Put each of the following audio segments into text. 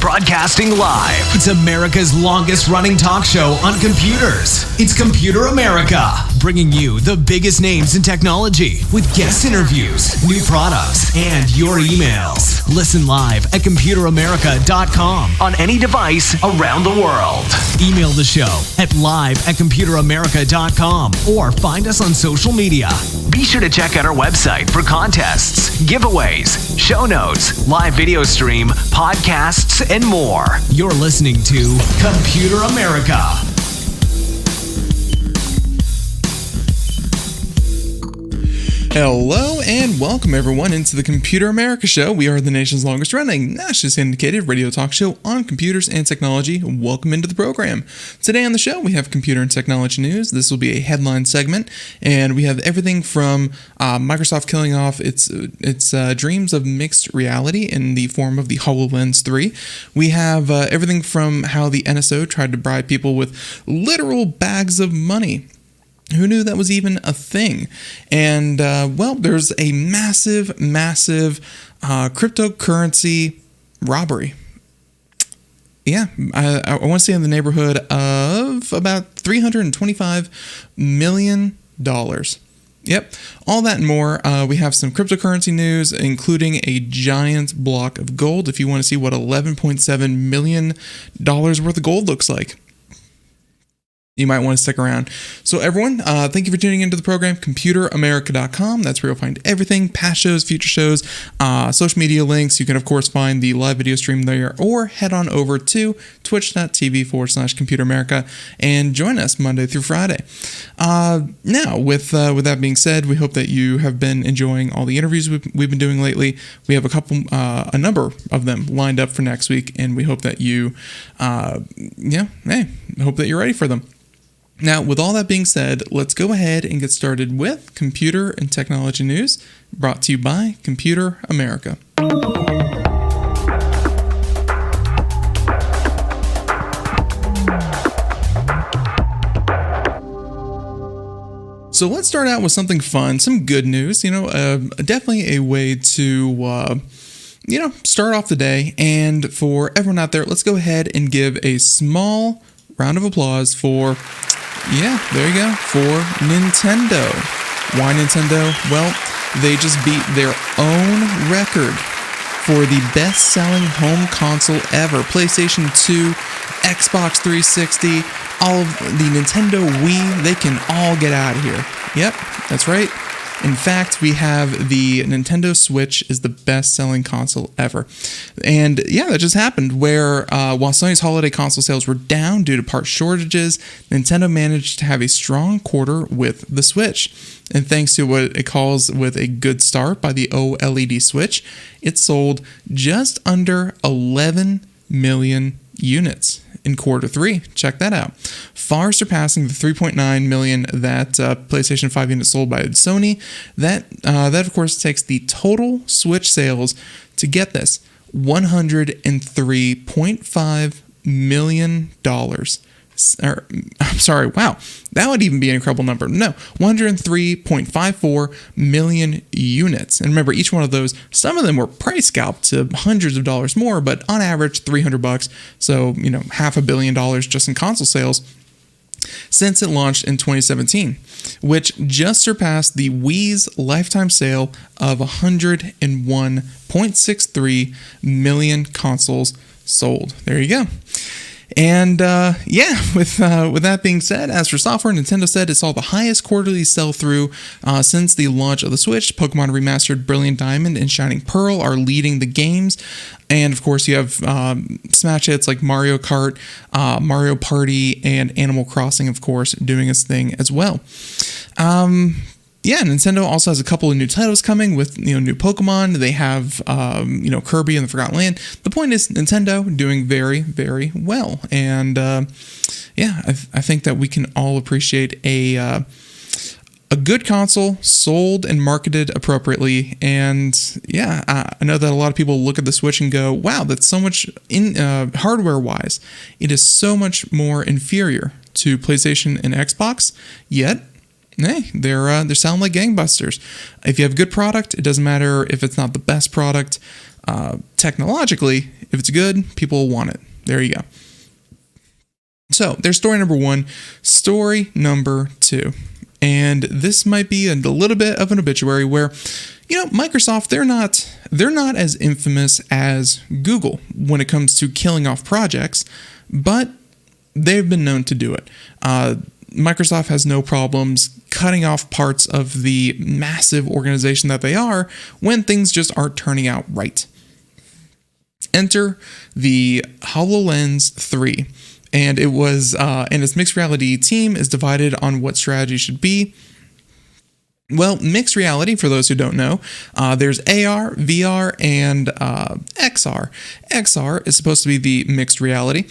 Broadcasting live. It's America's longest running talk show on computers. It's Computer America, bringing you the biggest names in technology with guest interviews, new products, and your emails. Listen live at computeramerica.com on any device around the world. Email the show at live@computeramerica.com or find us on social media. Be sure to check out our website for contests, giveaways, show notes, live video stream, podcasts, and more. You're listening to Computer America. Hello and welcome everyone into the Computer America Show. We are the nation's longest running, nationally syndicated radio talk show on computers and technology. Welcome into the program. Today on the show we have computer and technology news. This will be a headline segment, and we have everything from Microsoft killing off its dreams of mixed reality in the form of the HoloLens 3. We have everything from how the NSO tried to bribe people with literal bags of money. Who knew that was even a thing? And, there's a massive cryptocurrency robbery. Yeah, I want to say in the neighborhood of about $325 million. Yep, all that and more. We have some cryptocurrency news, including a giant block of gold, if you want to see what $11.7 million worth of gold looks like. You might want to stick around. So everyone, thank you for tuning into the program, computeramerica.com. That's where you'll find everything, past shows, future shows, social media links. You can, of course, find the live video stream there, or head on over to twitch.tv/computeramerica and join us Monday through Friday. Now, with that being said, we hope that you have been enjoying all the interviews we've been doing lately. We have a number of them lined up for next week, and we hope that you, hope that you're ready for them. Now, with all that being said, let's go ahead and get started with computer and technology news, brought to you by Computer America. So let's start out with something fun, some good news. Definitely a way to start off the day. And for everyone out there, let's go ahead and give a small round of applause for Nintendo. Why Nintendo? Well, they just beat their own record for the best-selling home console ever. PlayStation 2, Xbox 360, all of the Nintendo Wii, they can all get out of here. Yep, that's right. In fact, we have the Nintendo Switch is the best-selling console ever. And yeah, that just happened where while Sony's holiday console sales were down due to part shortages, Nintendo managed to have a strong quarter with the Switch. And thanks to what it calls with a good start by the OLED Switch, it sold just under 11 million units in quarter 3. Check that out. Far surpassing the 3.9 million that PlayStation 5 units sold by Sony. That of course takes the total Switch sales to get this $103.5 million. I'm sorry, wow, that would even be an incredible number. No, 103.54 million units. And remember, each one of those, some of them were price scalped to hundreds of dollars more, but on average, $300. So, $500 million just in console sales since it launched in 2017, which just surpassed the Wii's lifetime sale of 101.63 million consoles sold. There you go. And with that being said, as for software, Nintendo said it saw the highest quarterly sell-through since the launch of the Switch. Pokemon Remastered Brilliant Diamond and Shining Pearl are leading the games. And of course, you have smash hits like Mario Kart, Mario Party, and Animal Crossing, of course, doing its thing as well. Nintendo also has a couple of new titles coming with new Pokemon. They have Kirby and the Forgotten Land. The point is Nintendo doing very, very well, and I think that we can all appreciate a good console sold and marketed appropriately. And I know that a lot of people look at the Switch and go, "Wow, that's so much hardware wise. It is so much more inferior to PlayStation and Xbox." Yet, hey, they're selling like gangbusters. If you have a good product, it doesn't matter if it's not the best product. technologically, if it's good, people will want it. There you go. So there's story number 1. Story number 2. And this might be a little bit of an obituary where, Microsoft, they're not as infamous as Google when it comes to killing off projects, but they've been known to do it. Microsoft has no problems cutting off parts of the massive organization that they are when things just aren't turning out right. Enter the HoloLens 3. And it was, and its mixed reality team is divided on what strategy should be. Well, mixed reality, for those who don't know, there's AR, VR, and XR. XR is supposed to be the mixed reality.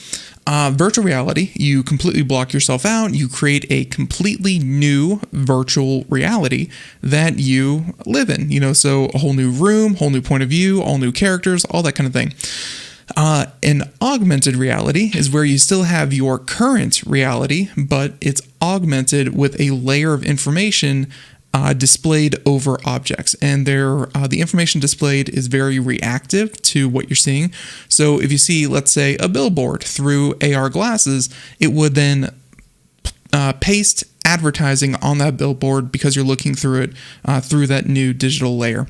Virtual reality, you completely block yourself out. You create a completely new virtual reality that you live in. So a whole new room, whole new point of view, all new characters, all that kind of thing. An augmented reality is where you still have your current reality, but it's augmented with a layer of information displayed over objects. And the information displayed is very reactive to what you're seeing. So if you see, let's say, a billboard through AR glasses, it would then paste advertising on that billboard because you're looking through it through that new digital layer.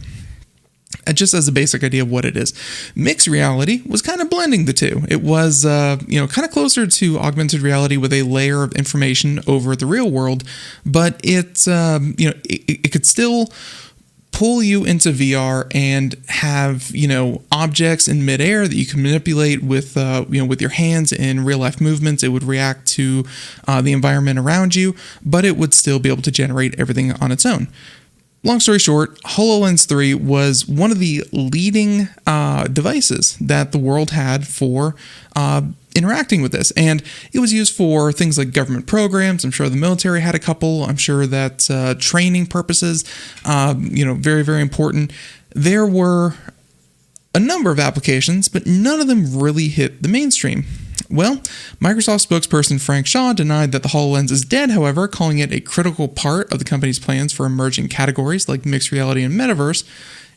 Just as a basic idea of what it is. Mixed reality was kind of blending the two. It was, kind of closer to augmented reality with a layer of information over the real world, but it could still pull you into VR and have, objects in midair that you can manipulate with your hands in real life movements. It would react to the environment around you, but it would still be able to generate everything on its own. Long story short, HoloLens 3 was one of the leading devices that the world had for interacting with this. And it was used for things like government programs. I'm sure the military had a couple. I'm sure that training purposes, very, very important. There were a number of applications, but none of them really hit the mainstream. Well, Microsoft spokesperson Frank Shaw denied that the HoloLens is dead, however, calling it a critical part of the company's plans for emerging categories like mixed reality and metaverse.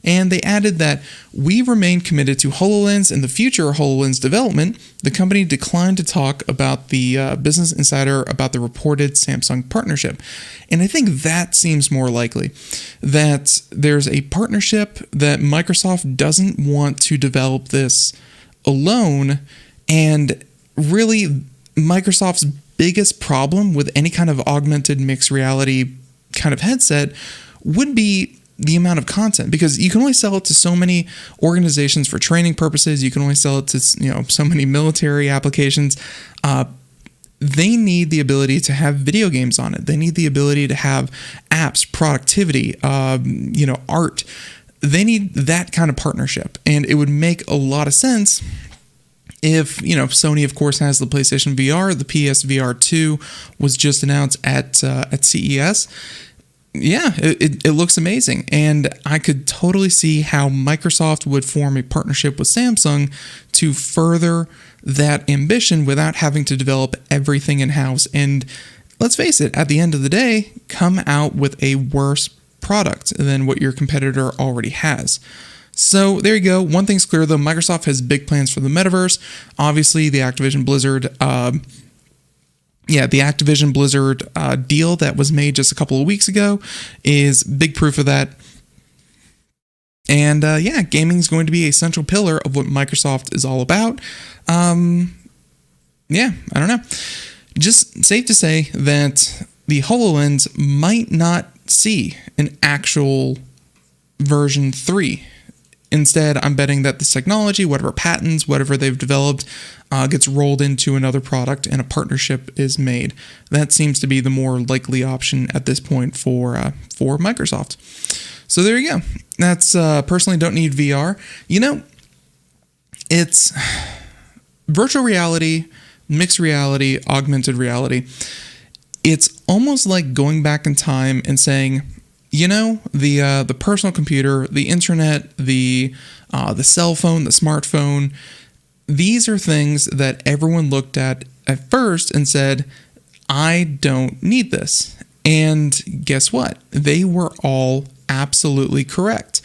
And they added that we remain committed to HoloLens and the future HoloLens development. The company declined to talk about the Business Insider about the reported Samsung partnership. And I think that seems more likely, that there's a partnership that Microsoft doesn't want to develop this alone. And really, Microsoft's biggest problem with any kind of augmented mixed reality kind of headset would be the amount of content, because you can only sell it to so many organizations for training purposes. You can only sell it to so many military applications. They need the ability to have video games on it. They need the ability to have apps, productivity, art. They need that kind of partnership, and it would make a lot of sense if, Sony, of course, has the PlayStation VR. The PSVR 2 was just announced at CES. Yeah, it looks amazing. And I could totally see how Microsoft would form a partnership with Samsung to further that ambition without having to develop everything in-house. And let's face it, at the end of the day, come out with a worse product than what your competitor already has. So there you go. One thing's clear, though. Microsoft has big plans for the metaverse. Obviously, the Activision Blizzard, deal that was made just a couple of weeks ago is big proof of that. And gaming is going to be a central pillar of what Microsoft is all about. I don't know. Just safe to say that the HoloLens might not see an actual version 3. Instead, I'm betting that this technology, whatever patents, whatever they've developed, gets rolled into another product and a partnership is made. That seems to be the more likely option at this point for Microsoft. So there you go. That's personally don't need VR. It's virtual reality, mixed reality, augmented reality. It's almost like going back in time and saying, the personal computer, the internet, the cell phone, the smartphone, these are things that everyone looked at first and said, I don't need this. And guess what? They were all absolutely correct.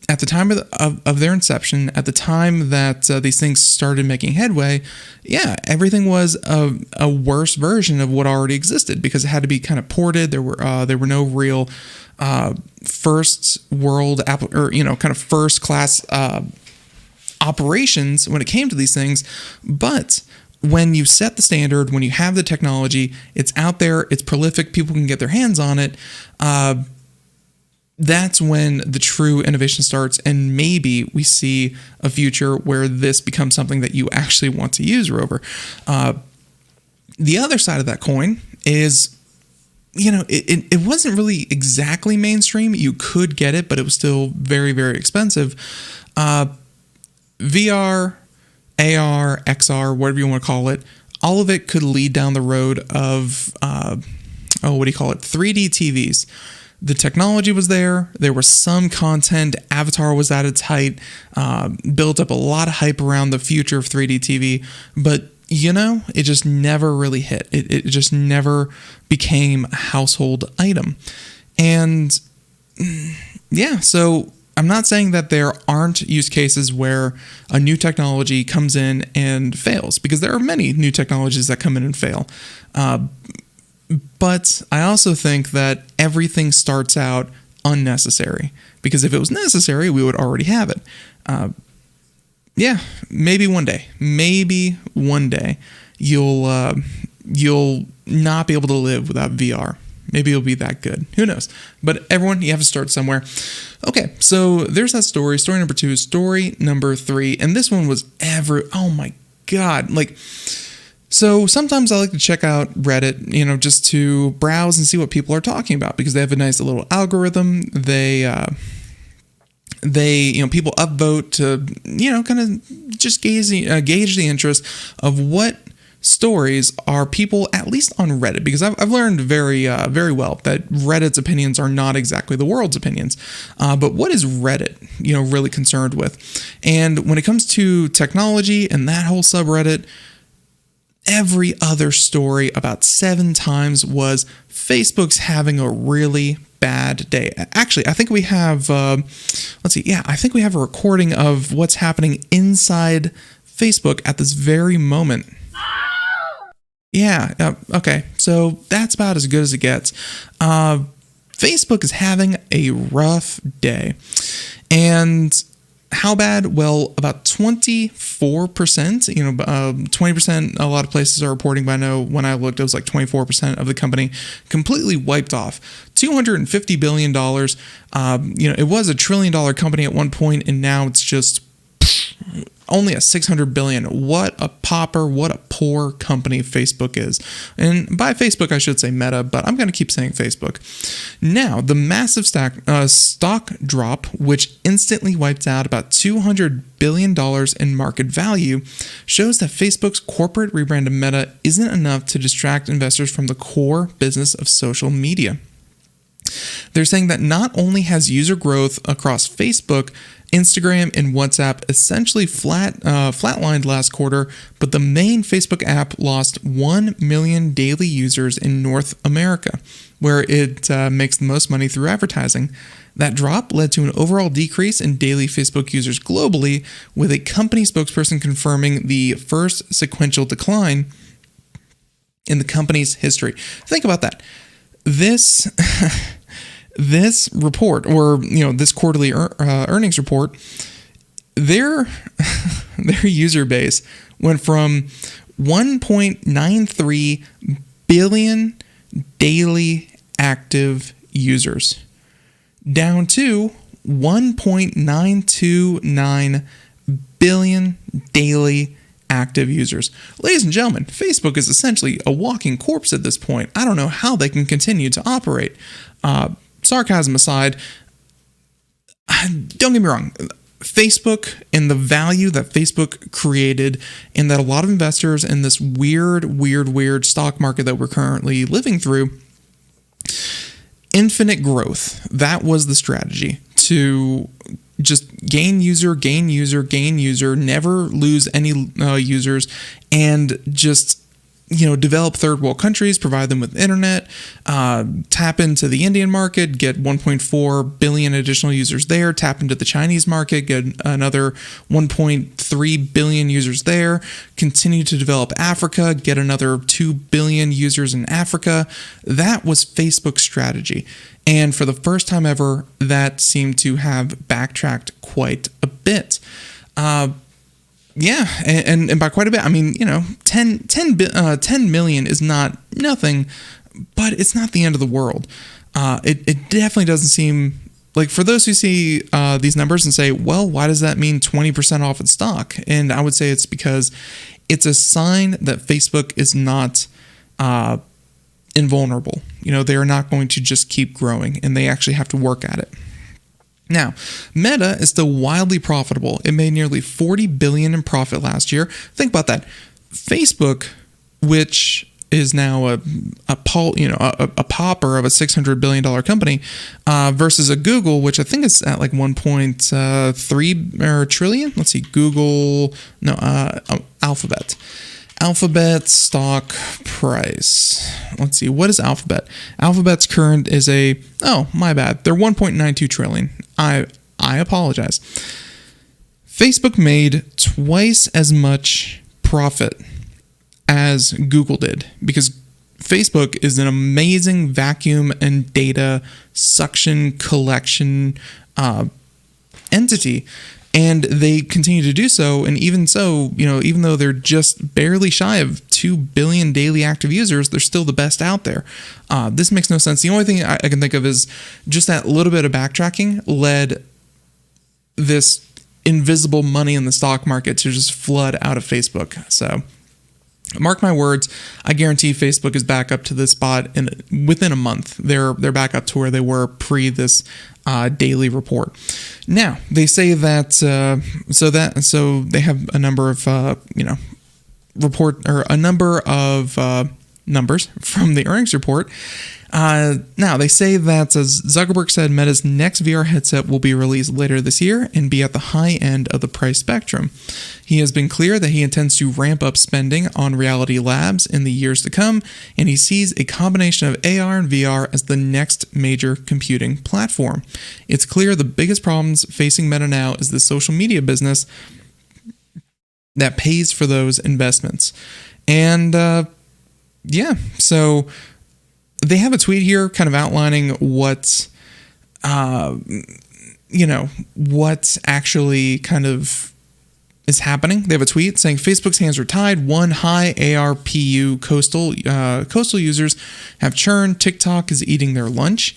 at the time of their inception, at the time that these things started making headway, yeah, everything was a worse version of what already existed because it had to be kind of ported. There were no real first world kind of first class operations when it came to these things. But when you set the standard, when you have the technology, it's out there, it's prolific, people can get their hands on it. That's when the true innovation starts, and maybe we see a future where this becomes something that you actually want to use, Rover. The other side of that coin is, it wasn't really exactly mainstream. You could get it, but it was still very, very expensive. VR, AR, XR, whatever you want to call it, all of it could lead down the road of, 3D TVs. The technology was there. There was some content. Avatar was at its height. Built up a lot of hype around the future of 3D TV. But, it just never really hit. It just never became a household item. And, yeah, so I'm not saying that there aren't use cases where a new technology comes in and fails, because there are many new technologies that come in and fail. But I also think that everything starts out unnecessary, because if it was necessary, we would already have it. Yeah, maybe one day you'll not be able to live without VR. Maybe it'll be that good. Who knows? But everyone, you have to start somewhere. Okay, so there's that story. Story number 2. Story number 3. And this one was oh my God. So sometimes I like to check out Reddit, just to browse and see what people are talking about, because they have a nice little algorithm. They people upvote to, kind of just gauge the interest of what stories are people, at least on Reddit, because I've learned very well that Reddit's opinions are not exactly the world's opinions. But what is Reddit, really concerned with? And when it comes to technology and that whole subreddit, every other story about 7 times was Facebook's having a really bad day. Actually, I think we have, I think we have a recording of what's happening inside Facebook at this very moment. Yeah, okay, so that's about as good as it gets. Facebook is having a rough day. And how bad? Well, about 24%, 20%, a lot of places are reporting, but I know when I looked, it was like 24% of the company completely wiped off. $250 billion. It was $1 trillion company at one point, and now it's just only a $600 billion. What a pauper, what a poor company Facebook is. And by Facebook, I should say Meta, but I'm going to keep saying Facebook. Now, the massive stock drop, which instantly wiped out about $200 billion in market value, shows that Facebook's corporate rebrand of Meta isn't enough to distract investors from the core business of social media. They're saying that not only has user growth across Facebook, Instagram, and WhatsApp essentially flatlined last quarter, but the main Facebook app lost 1 million daily users in North America, where it makes the most money through advertising. That drop led to an overall decrease in daily Facebook users globally, with a company spokesperson confirming the first sequential decline in the company's history. Think about that. This report, or this quarterly earnings report, their user base went from 1.93 billion daily active users down to 1.929 billion daily active users. Ladies and gentlemen, Facebook is essentially a walking corpse at this point. I don't know how they can continue to operate. Sarcasm aside, don't get me wrong, Facebook and the value that Facebook created, and that a lot of investors in this weird stock market that we're currently living through, infinite growth, that was the strategy, to just gain user, never lose any users, and just develop third world countries, provide them with internet, tap into the Indian market, get 1.4 billion additional users there, tap into the Chinese market, get another 1.3 billion users there, continue to develop Africa, get another 2 billion users in Africa. That was Facebook's strategy. And for the first time ever, that seemed to have backtracked quite a bit. Yeah, and by quite a bit, I mean, 10 million is not nothing, but it's not the end of the world. It definitely doesn't seem like, for those who see these numbers and say, well, why does that mean 20% off its stock? And I would say it's because it's a sign that Facebook is not invulnerable. They are not going to just keep growing, and they actually have to work at it. Now, Meta is still wildly profitable. It made nearly $40 billion in profit last year. Think about that. Facebook, which is now a pauper of a $600 billion company, versus a Google, which I think is at like 1.3 trillion. Let's see, Alphabet. Alphabet stock price. Let's see, what is Alphabet? Alphabet's current is my bad. They're 1.92 trillion. I apologize. Facebook made twice as much profit as Google did, because Facebook is an amazing vacuum and data suction collection entity. And they continue to do so. And even so, even though they're just barely shy of 2 billion daily active users, they're still the best out there. This makes no sense. The only thing I can think of is just that little bit of backtracking led this invisible money in the stock market to just flood out of Facebook. So mark my words, I guarantee Facebook is back up to this spot within a month. They're back up to where they were pre this daily report. Now they say that so they have a number of numbers from the earnings report. Now they say that, as Zuckerberg said, Meta's next VR headset will be released later this year and be at the high end of the price spectrum. He has been clear that he intends to ramp up spending on Reality Labs in the years to come, and he sees a combination of AR and VR as the next major computing platform. It's clear the biggest problems facing Meta now is the social media business that pays for those investments. And so they have a tweet here kind of outlining what actually kind of is happening. They have a tweet saying Facebook's hands are tied. One, high ARPU coastal users have churned. TikTok is eating their lunch.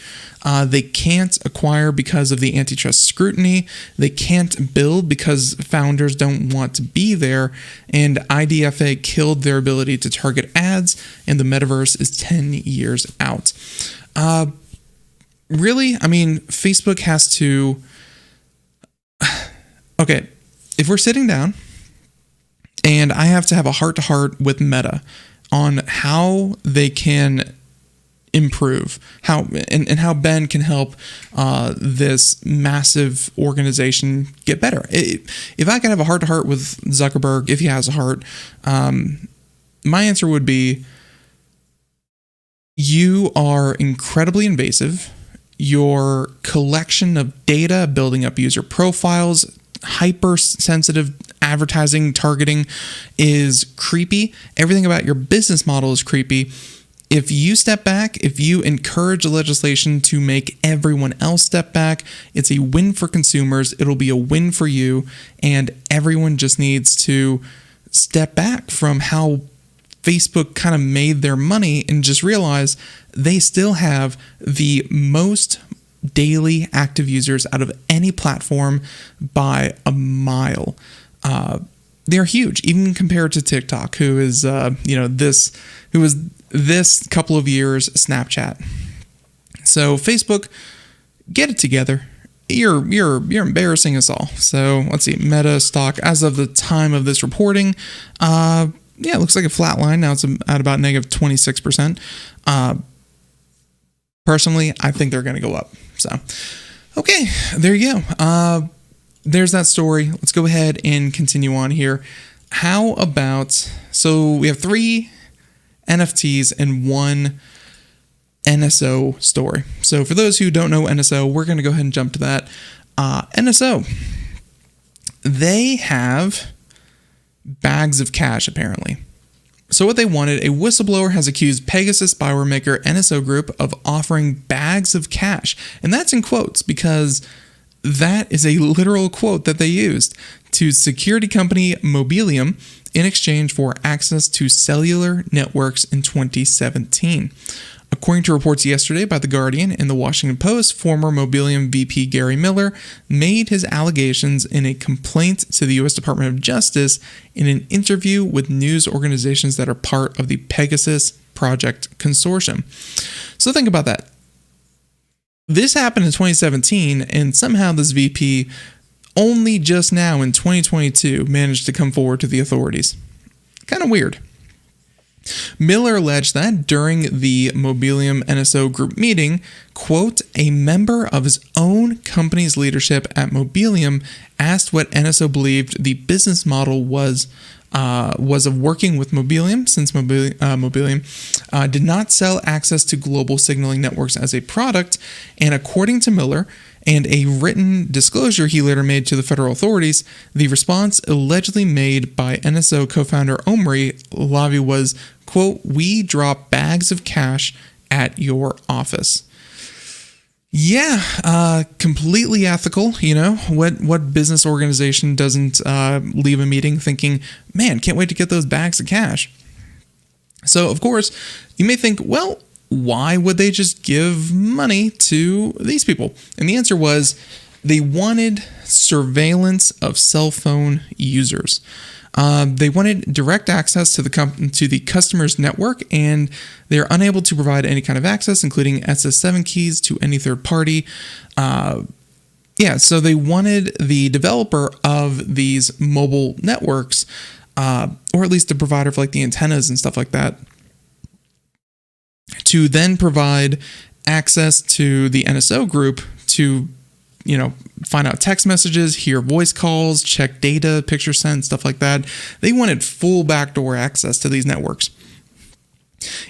They can't acquire because of the antitrust scrutiny. They can't build because founders don't want to be there. And IDFA killed their ability to target ads, and the metaverse is 10 years out. Really? I mean, Facebook has to... Okay, if we're sitting down and I have to have a heart-to-heart with Meta on how they can improve, how Ben can help this massive organization get better. If I can have a heart-to-heart with Zuckerberg, if he has a heart, my answer would be, you are incredibly invasive. Your collection of data, building up user profiles, hypersensitive advertising targeting is creepy. Everything about your business model is creepy. If you step back, if you encourage legislation to make everyone else step back, it's a win for consumers. It'll be a win for you, and everyone just needs to step back from how Facebook kind of made their money and just realize they still have the most daily active users out of any platform by a mile. They're huge, even compared to TikTok, who is this couple of years Snapchat. So Facebook, get it together. You're embarrassing us all. So let's see, Meta stock as of the time of this reporting, it looks like a flat line. Now it's at about negative 26%. Personally, I think they're going to go up. So, okay, there you go. There's that story. Let's go ahead and continue on here. How about, so we have three NFTs, and one NSO story. So for those who don't know NSO, we're going to go ahead and jump to that. NSO, they have bags of cash, apparently. So what they wanted, a whistleblower has accused Pegasus spyware maker NSO Group of offering bags of cash. And that's in quotes because that is a literal quote that they used to security company Mobilium in exchange for access to cellular networks in 2017. According to reports yesterday by The Guardian and The Washington Post, former Mobilium VP Gary Miller made his allegations in a complaint to the U.S. Department of Justice in an interview with news organizations that are part of the Pegasus Project Consortium. So think about that. This happened in 2017, and somehow this VP only just now in 2022 managed to come forward to the authorities. Kind of weird. Miller alleged that during the Mobilium NSO Group meeting, quote, a member of his own company's leadership at Mobilium asked what NSO believed the business model was of working with Mobilium, since Mobilium did not sell access to global signaling networks as a product, and according to Miller, and a written disclosure he later made to the federal authorities, the response allegedly made by NSO co-founder Omri Lavi was, quote, we drop bags of cash at your office. Yeah, completely ethical, you know. What business organization doesn't leave a meeting thinking, man, can't wait to get those bags of cash? So, of course, you may think, well, why would they just give money to these people? And the answer was they wanted surveillance of cell phone users. They wanted direct access to the customer's network, and they're unable to provide any kind of access, including SS7 keys to any third party. So they wanted the developer of these mobile networks, or at least the provider for like the antennas and stuff like that, to then provide access to the NSO group to, find out text messages, hear voice calls, check data, picture sent, stuff like that. They wanted full backdoor access to these networks.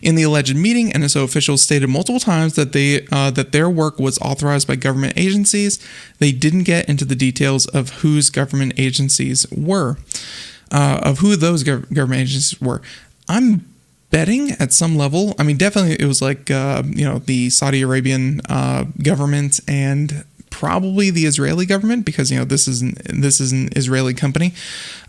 In the alleged meeting, NSO officials stated multiple times that that their work was authorized by government agencies. They didn't get into the details of whose government agencies were, of who those government agencies were. I'm betting at some level. I mean, definitely it was like the Saudi Arabian government and probably the Israeli government, because this is an Israeli company.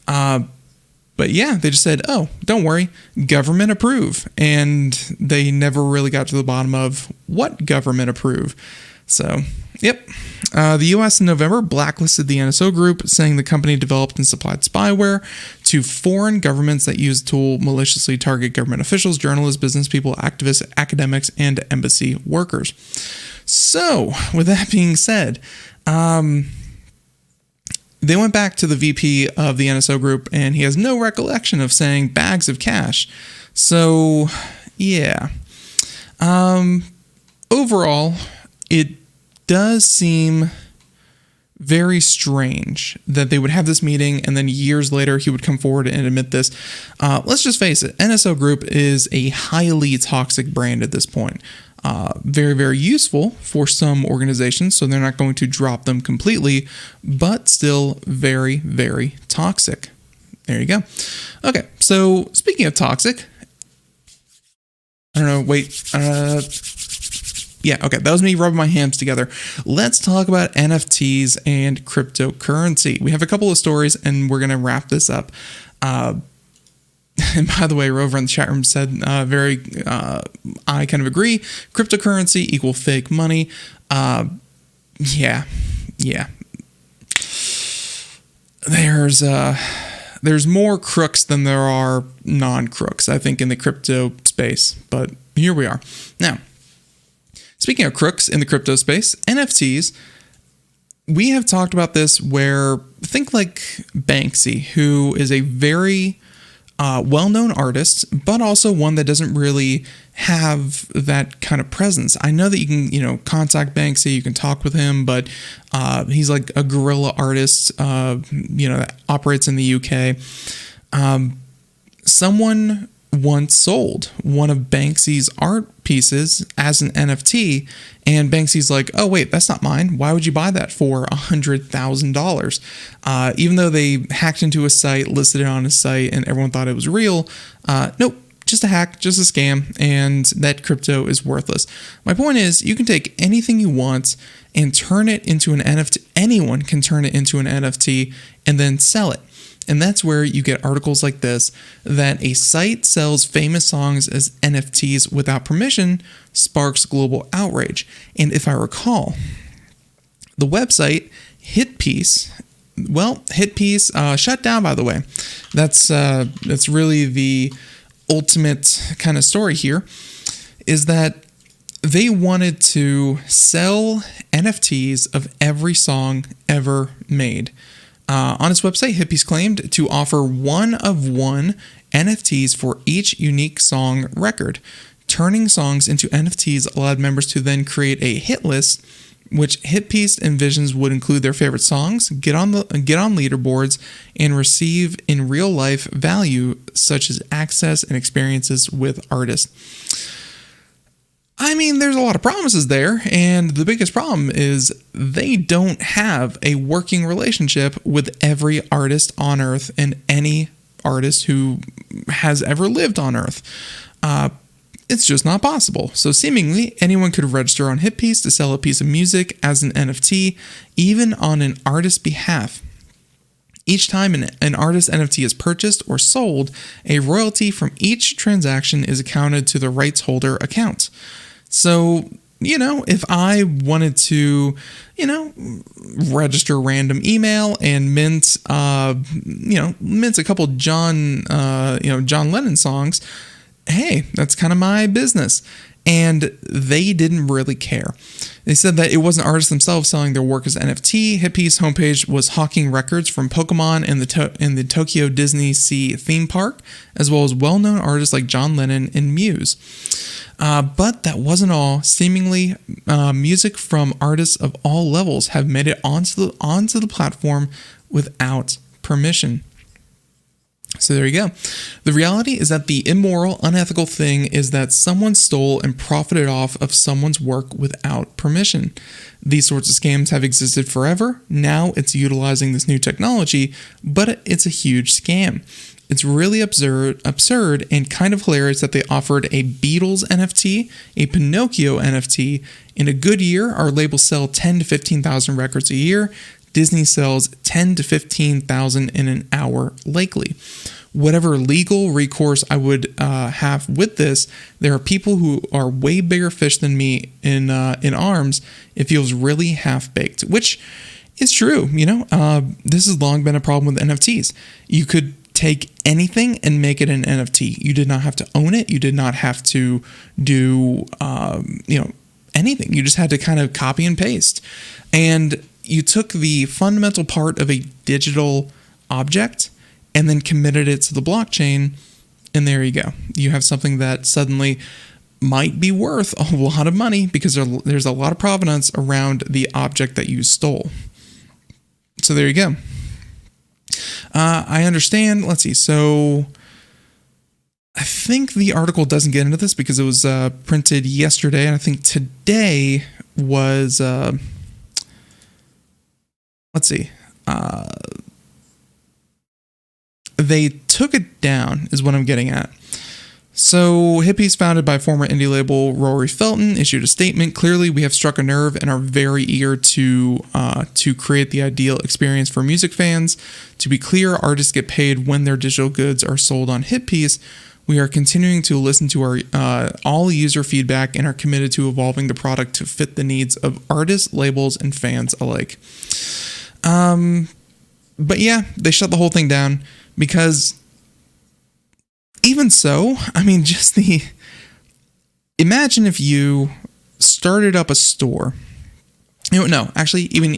But yeah, they just said, oh, don't worry, government approve. And they never really got to the bottom of what government approve. So, yep. The U.S. in November blacklisted the NSO group, saying the company developed and supplied spyware to foreign governments that use the tool maliciously target government officials, journalists, business people, activists, academics, and embassy workers. So, with that being said, they went back to the VP of the NSO group, and he has no recollection of saying bags of cash. So, yeah. Overall, it does seem very strange that they would have this meeting and then years later he would come forward and admit this. Let's just face it, NSO Group is a highly toxic brand at this point. Very, very useful for some organizations, so they're not going to drop them completely, but still very, very toxic. There you go. Okay, so speaking of toxic, yeah, okay, that was me rubbing my hands together. Let's talk about NFTs and cryptocurrency. We have a couple of stories, and we're going to wrap this up. And by the way, Rover in the chat room said, I kind of agree. Cryptocurrency equal fake money. Yeah. There's more crooks than there are non-crooks, I think, in the crypto space. But here we are. Now, speaking of crooks in the crypto space, NFTs, we have talked about this where, think like Banksy, who is a very well-known artist, but also one that doesn't really have that kind of presence. I know that you can, contact Banksy, you can talk with him, but he's like a guerrilla artist, that operates in the UK. Someone once sold one of Banksy's art pieces as an NFT, and Banksy's like, oh wait, that's not mine. Why would you buy that for $100,000? Even though they hacked into a site, listed it on a site, and everyone thought it was real, nope. Just a hack, just a scam, and that crypto is worthless. My point is, you can take anything you want and turn it into an NFT. Anyone can turn it into an NFT and then sell it. And that's where you get articles like this, that a site sells famous songs as NFTs without permission sparks global outrage. And if I recall, the website Hitpiece, shut down, by the way. That's really the ultimate kind of story here, is that they wanted to sell NFTs of every song ever made. On its website, Hitpiece claimed to offer one-of-one NFTs for each unique song record. Turning songs into NFTs allowed members to then create a hit list, which Hitpiece envisions would include their favorite songs, get on leaderboards, and receive in real life value such as access and experiences with artists. I mean, there's a lot of promises there, and the biggest problem is they don't have a working relationship with every artist on Earth and any artist who has ever lived on Earth. It's just not possible. So seemingly, anyone could register on Hitpiece to sell a piece of music as an NFT, even on an artist's behalf. Each time an artist NFT is purchased or sold, a royalty from each transaction is accounted to the rights holder account. So, if I wanted to, register random email and mint a couple John Lennon songs, hey, that's kind of my business. And they didn't really care. They said that it wasn't artists themselves selling their work as NFT. Hitpiece homepage was hawking records from Pokemon and the Tokyo Disney Sea theme park, as well as well-known artists like John Lennon and Muse. But that wasn't all. Seemingly, music from artists of all levels have made it onto the platform without permission. So there you go. The reality is that the immoral, unethical thing is that someone stole and profited off of someone's work without permission. These sorts of scams have existed forever. Now it's utilizing this new technology, but it's a huge scam. It's really absurd and kind of hilarious that they offered a Beatles NFT, a Pinocchio NFT. In a good year, our labels sell 10 to 15,000 records a year. Disney sells 10 to 15,000 in an hour likely. Whatever legal recourse I would have with this, there are people who are way bigger fish than me in arms. It feels really half-baked, which is true. This has long been a problem with NFTs. You could take anything and make it an NFT. You did not have to own it. You did not have to do anything. You just had to kind of copy and paste. And you took the fundamental part of a digital object and then committed it to the blockchain, and there you go. You have something that suddenly might be worth a lot of money because there's a lot of provenance around the object that you stole. So there you go. I understand. Let's see. So I think the article doesn't get into this because it was printed yesterday, and I think today was... let's see. They took it down, is what I'm getting at. So, Hitpiece, founded by former indie label Rory Felton, issued a statement. Clearly, we have struck a nerve and are very eager to create the ideal experience for music fans. To be clear, artists get paid when their digital goods are sold on Hitpiece. We are continuing to listen to our all user feedback and are committed to evolving the product to fit the needs of artists, labels, and fans alike. But yeah, they shut the whole thing down because even so, I mean, imagine if you started up a store. Even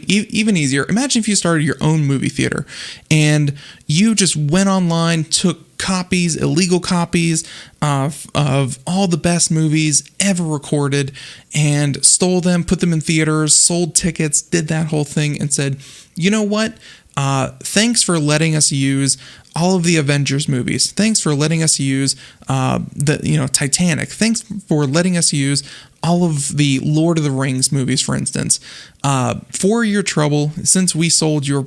easier. Imagine if you started your own movie theater and you just went online, took copies, illegal copies of all the best movies ever recorded and stole them, put them in theaters, sold tickets, did that whole thing and said, you know what? Thanks for letting us use all of the Avengers movies. Thanks for letting us use Titanic. Thanks for letting us use all of the Lord of the Rings movies, for instance. For your trouble, since we sold your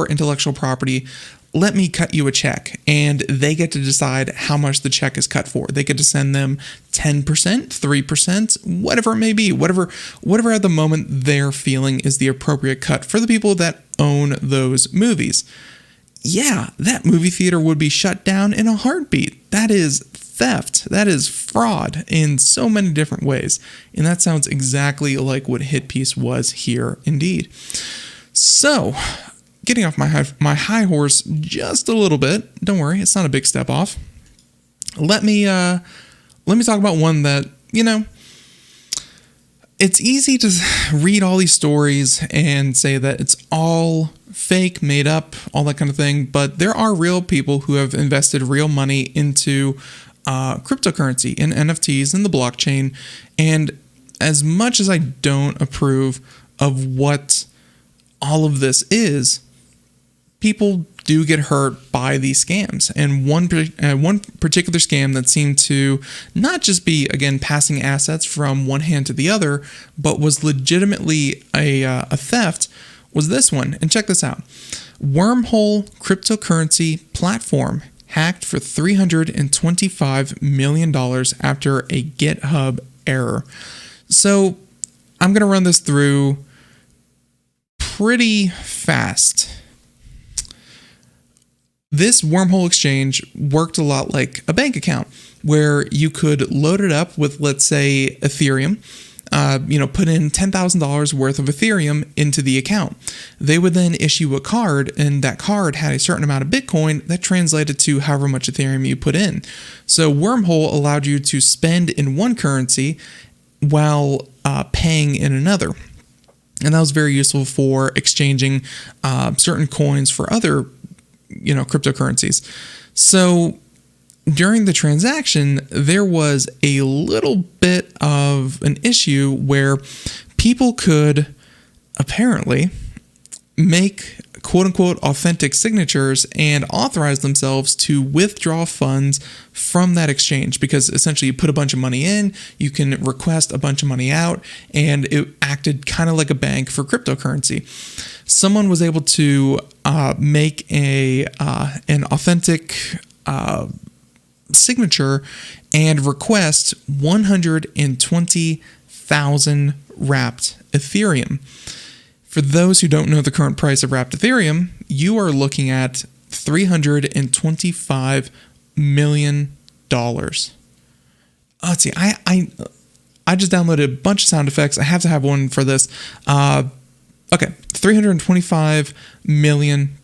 intellectual property, let me cut you a check. And they get to decide how much the check is cut for. They get to send them 10%, 3%, whatever it may be, whatever at the moment they're feeling is the appropriate cut for the people that own those movies. Yeah, that movie theater would be shut down in a heartbeat. That is theft. That is fraud in so many different ways. And that sounds exactly like what Hit Piece was here indeed. So, getting off my high horse just a little bit. Don't worry, it's not a big step off. Let me talk about one that, it's easy to read all these stories and say that it's all fake, made up, all that kind of thing, but there are real people who have invested real money into cryptocurrency and NFTs and the blockchain. And as much as I don't approve of what all of this is, people do get hurt by these scams. And one particular scam that seemed to not just be, again, passing assets from one hand to the other, but was legitimately a theft, was this one. And check this out. Wormhole cryptocurrency platform hacked for $325 million after a GitHub error. So I'm going to run this through pretty fast. This Wormhole exchange worked a lot like a bank account where you could load it up with, let's say, Ethereum, put in $10,000 worth of Ethereum into the account. They would then issue a card, and that card had a certain amount of Bitcoin that translated to however much Ethereum you put in. So Wormhole allowed you to spend in one currency while paying in another. And that was very useful for exchanging certain coins for other cryptocurrencies. So during the transaction, there was a little bit of an issue where people could apparently make quote-unquote authentic signatures and authorize themselves to withdraw funds from that exchange, because essentially you put a bunch of money in, you can request a bunch of money out, and it acted kind of like a bank for cryptocurrency. Someone was able to make an authentic signature and request 120,000 wrapped Ethereum. For those who don't know the current price of wrapped Ethereum, you are looking at $325 million. Let's see, I just downloaded a bunch of sound effects. I have to have one for this. Okay, $325 million.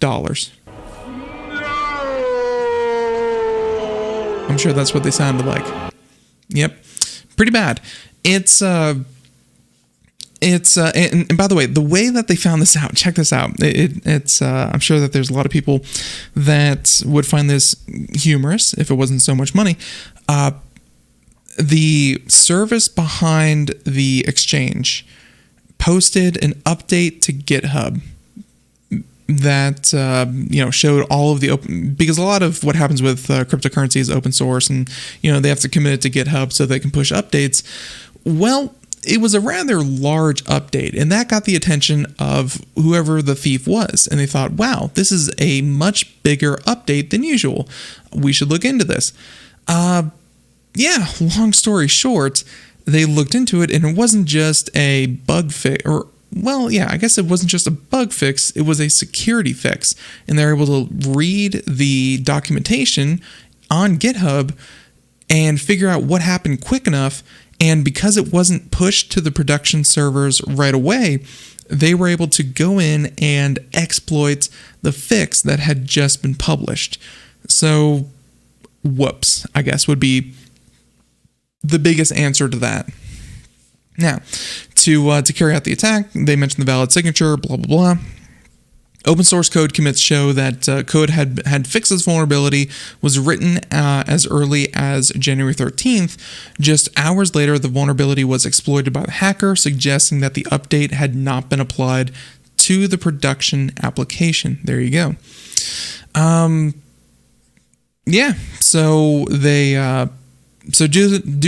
I'm sure that's what they sounded like. Yep, pretty bad. And by the way, the way that they found this out, check this out. I'm sure that there's a lot of people that would find this humorous if it wasn't so much money. The service behind the exchange posted an update to GitHub that showed all of the open, because a lot of what happens with cryptocurrency is open source, and they have to commit it to GitHub so they can push updates. Well, it was a rather large update, and that got the attention of whoever the thief was. And they thought, wow, this is a much bigger update than usual. We should look into this. Long story short, they looked into it, and it wasn't just a bug fix, I guess it wasn't just a bug fix, it was a security fix. And they're able to read the documentation on GitHub and figure out what happened quick enough. And because it wasn't pushed to the production servers right away, they were able to go in and exploit the fix that had just been published. So, whoops, I guess would be the biggest answer to that. Now, to carry out the attack, they mentioned the valid signature, blah, blah, blah. Open source code commits show that code had fixed this vulnerability, was written as early as January 13th. Just hours later, the vulnerability was exploited by the hacker, suggesting that the update had not been applied to the production application. There you go. Yeah, so due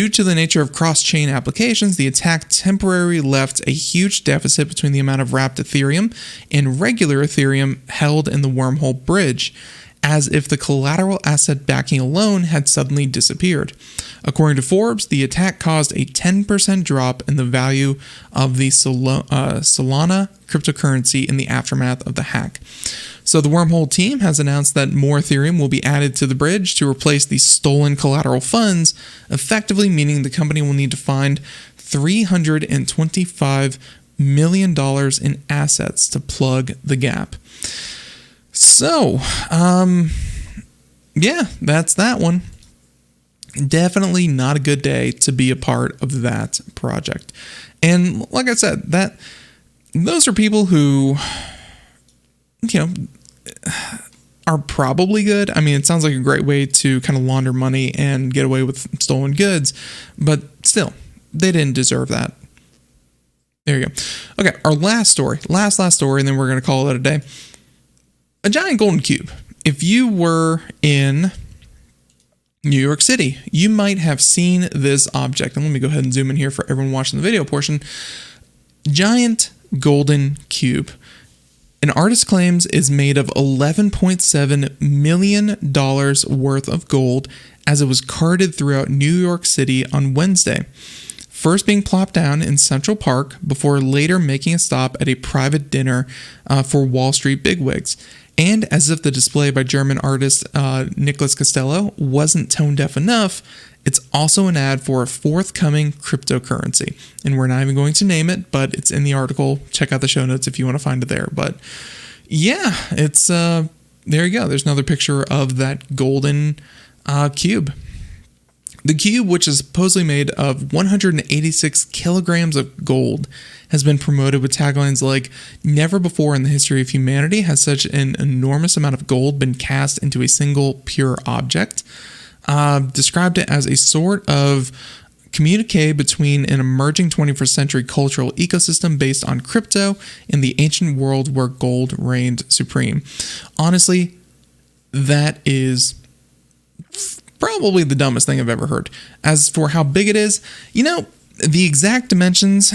to the nature of cross-chain applications, the attack temporarily left a huge deficit between the amount of wrapped Ethereum and regular Ethereum held in the Wormhole bridge, as if the collateral asset backing alone had suddenly disappeared. According to Forbes, the attack caused a 10% drop in the value of the Solana cryptocurrency in the aftermath of the hack. So the Wormhole team has announced that more Ethereum will be added to the bridge to replace the stolen collateral funds, effectively meaning the company will need to find $325 million in assets to plug the gap. So, yeah, that's that one. Definitely not a good day to be a part of that project. And like I said, those are people who, are probably good. I mean, it sounds like a great way to kind of launder money and get away with stolen goods, but still, they didn't deserve that. There you go. Okay, our last story, and then we're going to call it a day. A giant golden cube. If you were in New York City, you might have seen this object. And let me go ahead and zoom in here for everyone watching the video portion. Giant golden cube. An artist claims is made of $11.7 million worth of gold as it was carted throughout New York City on Wednesday, first being plopped down in Central Park before later making a stop at a private dinner for Wall Street bigwigs. And as if the display by German artist Nicholas Costello wasn't tone deaf enough, it's also an ad for a forthcoming cryptocurrency. And we're not even going to name it, but it's in the article. Check out the show notes if you want to find it there. But yeah, it's there you go. There's another picture of that golden cube. The cube, which is supposedly made of 186 kilograms of gold, has been promoted with taglines like, "Never before in the history of humanity has such an enormous amount of gold been cast into a single pure object." Described it as a sort of communique between an emerging 21st century cultural ecosystem based on crypto and the ancient world where gold reigned supreme. Honestly, that is probably the dumbest thing I've ever heard. As for how big it is, the exact dimensions,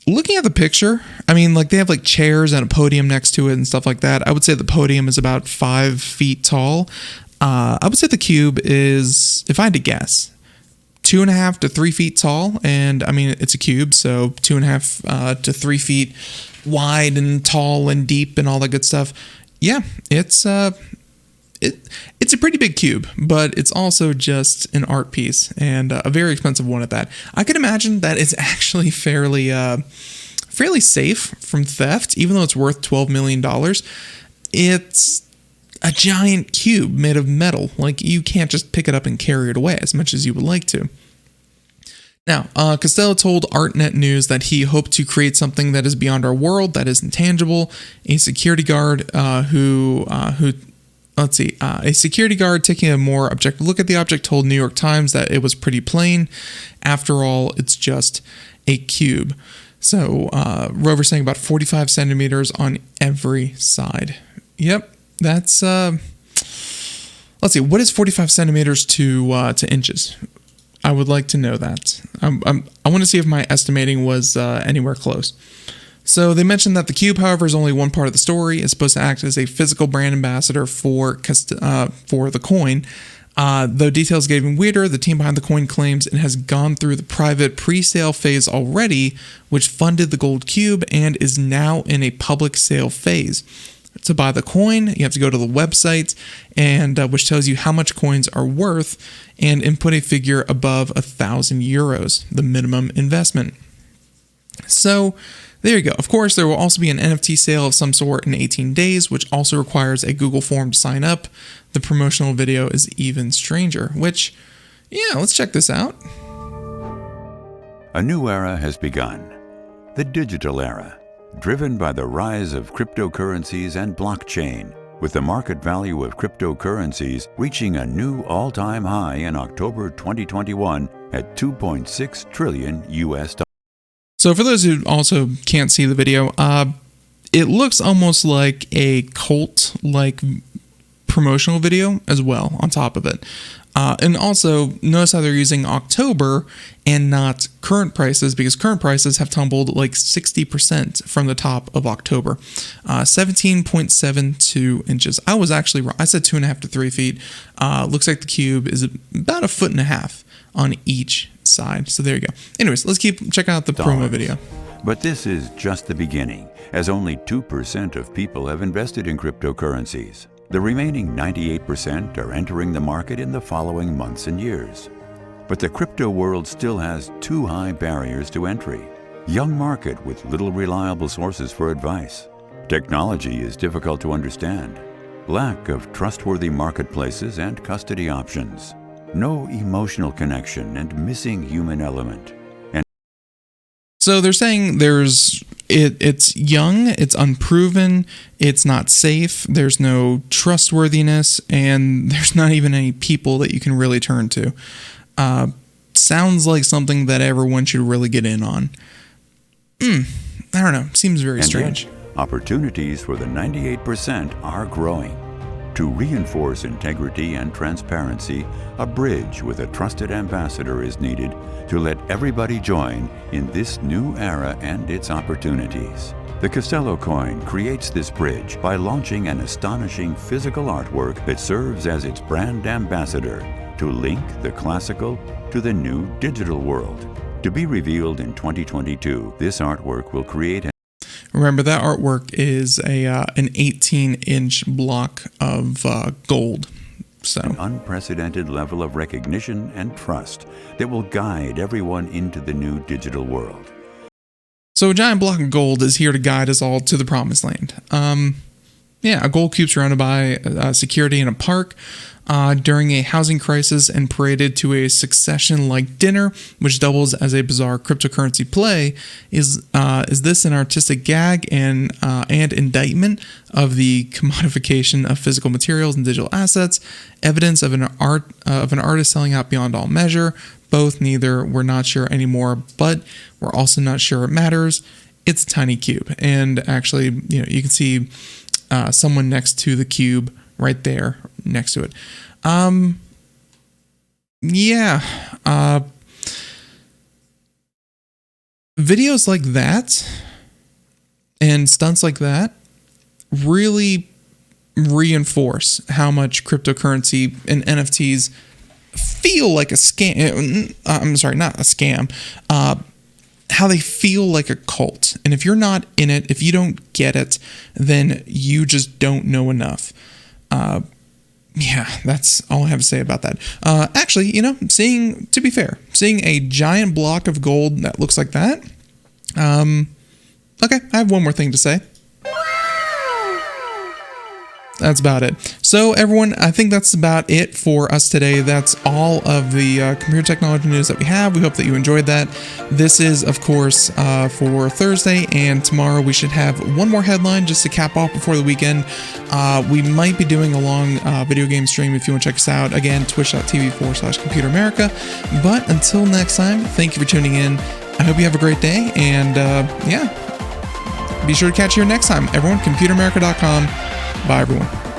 looking at the picture, I mean, they have chairs and a podium next to it and stuff like that. I would say the podium is about 5 feet tall. I would say the cube is, if I had to guess, 2.5 to 3 feet tall. And I mean, it's a cube, so 2.5 to 3 feet wide and tall and deep and all that good stuff. Yeah, it's a pretty big cube, but it's also just an art piece, and a very expensive one at that. I could imagine that it's actually fairly safe from theft, even though it's worth $12 million. It's a giant cube made of metal. You can't just pick it up and carry it away as much as you would like to. Now, Costello told ArtNet News that he hoped to create something that is beyond our world, that is intangible. A security guard a security guard taking a more objective look at the object told New York Times that it was pretty plain. After all, it's just a cube. So, Rover saying about 45 centimeters on every side. Yep, that's, let's see, what is 45 centimeters to inches? I would like to know that. I want to see if my estimating was anywhere close. So they mentioned that the cube, however, is only one part of the story. It's supposed to act as a physical brand ambassador for the coin. Though details get even weirder, the team behind the coin claims it has gone through the private pre-sale phase already, which funded the gold cube and is now in a public sale phase. To buy the coin, you have to go to the website, and which tells you how much coins are worth, and input a figure above 1,000 euros, the minimum investment. So there you go. Of course, there will also be an NFT sale of some sort in 18 days, which also requires a Google form to sign up. The promotional video is even stranger, which, yeah, let's check this out. A new era has begun, the digital era. driven by the rise of cryptocurrencies and blockchain, with the market value of cryptocurrencies reaching a new all-time high in October 2021 at $2.6 trillion US. So for those who also can't see the video, it looks almost like a cult-like promotional video as well on top of it. And also notice how they're using October and not current prices, because current prices have tumbled like 60% from the top of October. 17.72 inches. I was actually wrong. I said 2.5 to 3 feet. Looks like the cube is about 1.5 feet on each side. So there you go. Anyways, let's keep checking out the promo video. But this is just the beginning, as only 2% of people have invested in cryptocurrencies. The remaining 98% are entering the market in the following months and years. But the crypto world still has two high barriers to entry. Young market with little reliable sources for advice. Technology is difficult to understand. Lack of trustworthy marketplaces and custody options. No emotional connection and missing human element. So they're saying it's young, it's unproven, it's not safe, there's no trustworthiness, and there's not even any people that you can really turn to. Sounds like something that everyone should really get in on. I don't know. Seems very strange. Yet, opportunities for the 98% are growing. To reinforce integrity and transparency, a bridge with a trusted ambassador is needed to let everybody join in this new era and its opportunities. The Costello coin creates this bridge by launching an astonishing physical artwork that serves as its brand ambassador to link the classical to the new digital world. To be revealed in 2022, this artwork will create Remember, that artwork is an 18-inch block of gold. So an unprecedented level of recognition and trust that will guide everyone into the new digital world. So a giant block of gold is here to guide us all to the promised land. A gold cube surrounded by security in a park during a housing crisis and paraded to a succession-like dinner, which doubles as a bizarre cryptocurrency play. Is this an artistic gag and indictment of the commodification of physical materials and digital assets? Evidence of an artist selling out beyond all measure? Both, neither. We're not sure anymore, but we're also not sure it matters. It's a tiny cube, and actually, you can see someone next to the cube right there next to it. Videos like that and stunts like that really reinforce how much cryptocurrency and NFTs feel like a scam. I'm sorry, not a scam. How they feel like a cult. And if you're not in it, if you don't get it, then you just don't know enough. That's all I have to say about that. Actually, to be fair, seeing a giant block of gold that looks like that. Okay, I have one more thing to say. That's about it. So everyone, I think that's about it for us today. That's all of the computer technology news that we have. We hope that you enjoyed that. This is, of course, for Thursday, and tomorrow we should have one more headline just to cap off before the weekend. We might be doing a long video game stream if you want to check us out. Again, twitch.tv/Computer America. But until next time, thank you for tuning in. I hope you have a great day, and be sure to catch you here next time. Everyone, computeramerica.com. Bye, everyone.